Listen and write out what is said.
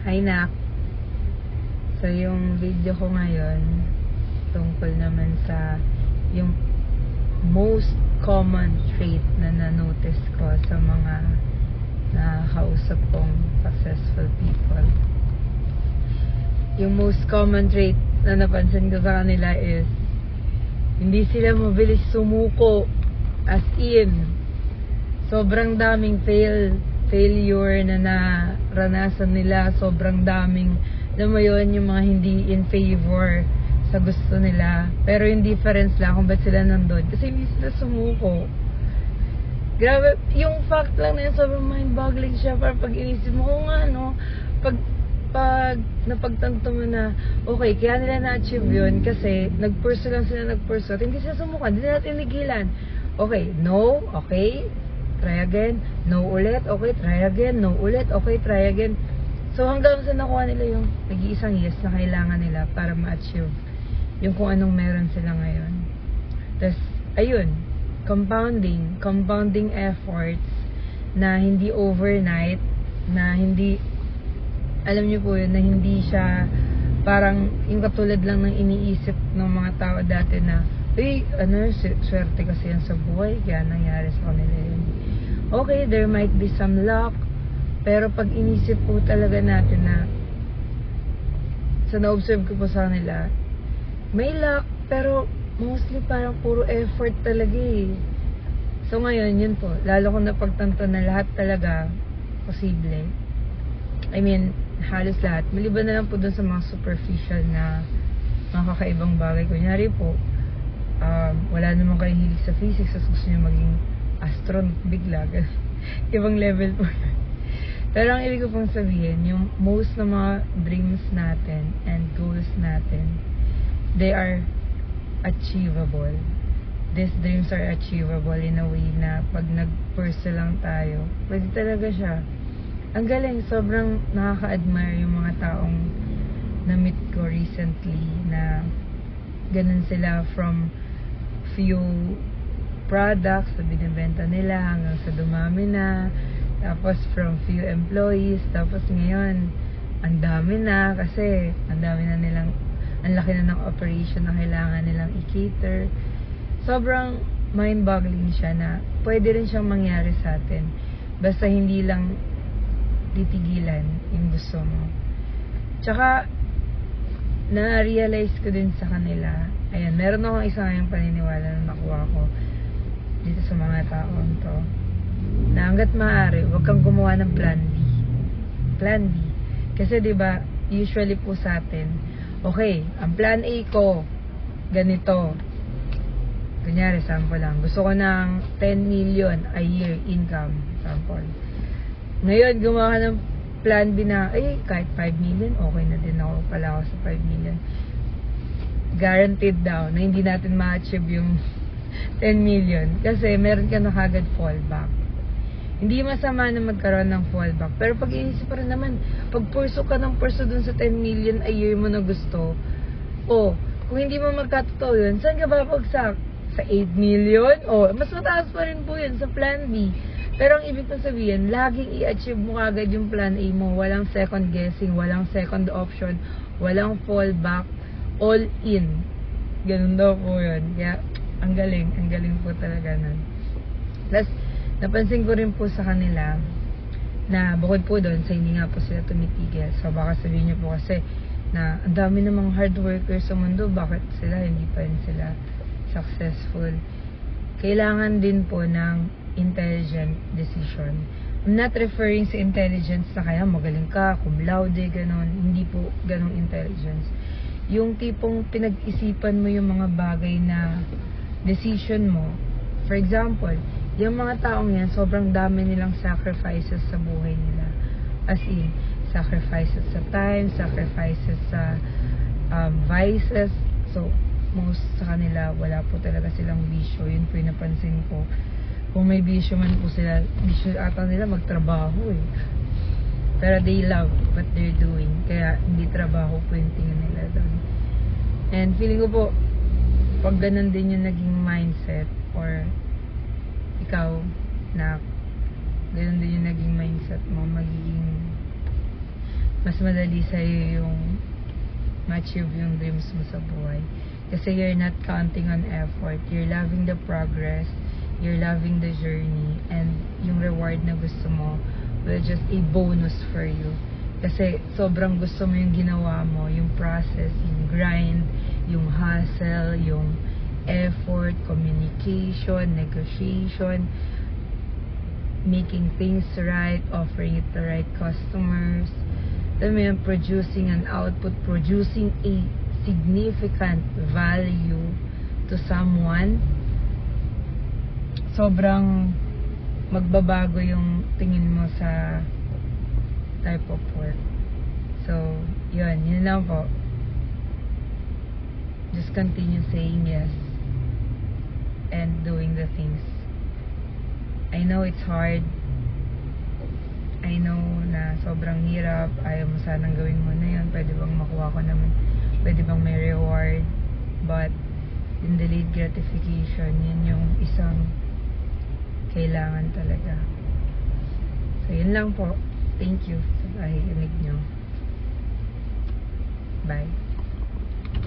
Hi, Nak. So, yung video ko ngayon, tungkol naman sa yung most common trait na na-notice ko sa mga nakakausap kong successful people. Yung most common trait na napansin ko sa kanila is hindi sila mabilis sumuko. As in, sobrang daming failure na naranasan nila. Sobrang daming, alam mo yun, yung mga hindi in favor sa gusto nila. Pero yung difference lang kung ba't sila nandun. Kasi hindi sila sumuko. Grabe, yung fact lang na yun, sobrang mind-boggling siya. Para pag inisip mo, kung ano, pag napagtanto mo na, okay, kaya nila na-achieve yun kasi nag-pursue lang sila, at hindi sila sumuka, hindi nila tinigilan. Okay, no, okay, try again, no ulit, okay, try again, no ulit, okay, try again. So hanggang sa nakuha nila yung nag-iisang yes na kailangan nila para ma-achieve yung kung anong meron sila ngayon. Tapos, ayun, compounding efforts na hindi overnight, na hindi, alam niyo po yun, na hindi siya parang yung katulad lang ng iniisip ng mga tao dati na swerte kasi yan sa buhay, kaya nangyari sa kanila yun. Okay, there might be some luck, pero pag inisip po talaga natin na na-observe ko po sa kanila, may luck, pero mostly parang puro effort talaga eh. So ngayon, yun po, lalo ko napagtanto na lahat talaga posible. I mean, halos lahat. Maliban na lang po dun sa mga superficial na mga kakaibang bagay. Kunyari po, wala naman kayong hilig sa physics, as gusto nyo maging astronaut bigla. Ibang level po yun. Pero ang ibig ko pong sabihin, yung most na mga dreams natin and goals natin, they are achievable. These dreams are achievable in a way na pag nag-pursue lang tayo, pwede talaga siya. Ang galing, sobrang nakaka-admire yung mga taong na-meet ko recently na ganun sila, from few products na binibenta nila hanggang sa dumami na, tapos from few employees, tapos ngayon ang dami na kasi ang dami na nilang, ang laki na ng operation na kailangan nilang i-cater. Sobrang mind-boggling siya na pwede rin siyang mangyari sa atin basta hindi lang titigilan yung gusto mo. Tsaka na-realize ko din sa kanila, ayan, meron akong isa ngayong paniniwala na nakuha ko dito sa mga taong to, na hanggat maaari, huwag kang gumawa ng plan B. Plan B. Kasi diba, usually po sa atin, okay, ang plan A ko, ganito. Kunyari, sample lang. Gusto ko ng 10 million a year income. Sample. Ngayon, gumawa ka ng plan B na, kahit 5 million, okay na din ako pala ako sa 5 million. Guaranteed daw na hindi natin ma-achieve yung 10 million. Kasi meron ka na kagad fallback. Hindi masama na magkaroon ng fallback. Pero pag iisip pa rin naman, pag purso ka ng purso dun sa 10 million a year mo na gusto, kung hindi mo magkatotoo yun, saan ka babagsak? Sa 8 million? Mas mataas pa rin po yun sa plan B. Pero ang ibig ko sabihin, laging i-achieve mo kagad yung plan A mo. Walang second guessing, walang second option, walang fallback, all in. Ganun daw po yun. Kaya, ang galing po talaga nun. Plus, napansin ko rin po sa kanila na bukod po doon sa hindi nga po sila tumitigil. So baka sabihin nyo po kasi na ang dami namang hard workers sa mundo, bakit sila hindi pa rin sila successful? Kailangan din po ng intelligent decision. I'm not referring sa intelligence na kaya magaling ka, cum laude, ganon. Hindi po ganong intelligence. Yung tipong pinag-isipan mo yung mga bagay na decision mo. For example, yung mga taong yan, sobrang dami nilang sacrifices sa buhay nila. As in, sacrifices sa time, sacrifices sa vices. So, most sa kanila, wala po talaga silang bisyo. Yun po yung napansin ko. Kung may bisyo man po sila, bisyo ata nila magtrabaho eh. Pero they love what they're doing. Kaya hindi trabaho po yung tingin nila doon. And feeling ko po, pag ganun din yung naging mindset, or ikaw na ganun din yung naging mindset mo, magiging mas madali sa'yo yung ma-achieve yung dreams mo sa buhay. Kasi you're not counting on effort. You're loving the progress. You're loving the journey. And yung reward na gusto mo will just a bonus for you. Kasi sobrang gusto mo yung ginawa mo, yung process, yung grind, yung hustle, yung effort, communication, negotiation, making things right, offering it to right customers. Alam mo yun, producing an output, producing a significant value to someone. Sobrang magbabago yung tingin mo sa type of work. So, yun lang po. Just continue saying yes and doing the things. I know it's hard. I know na sobrang hirap. Ayaw mo sanang gawin mo na yun. Pwede bang makuha ko naman? Pwede bang may reward? But, yung delayed gratification, yun yung isang kailangan talaga. So, yun lang po. Thank you sa pakikinig nyo. Bye.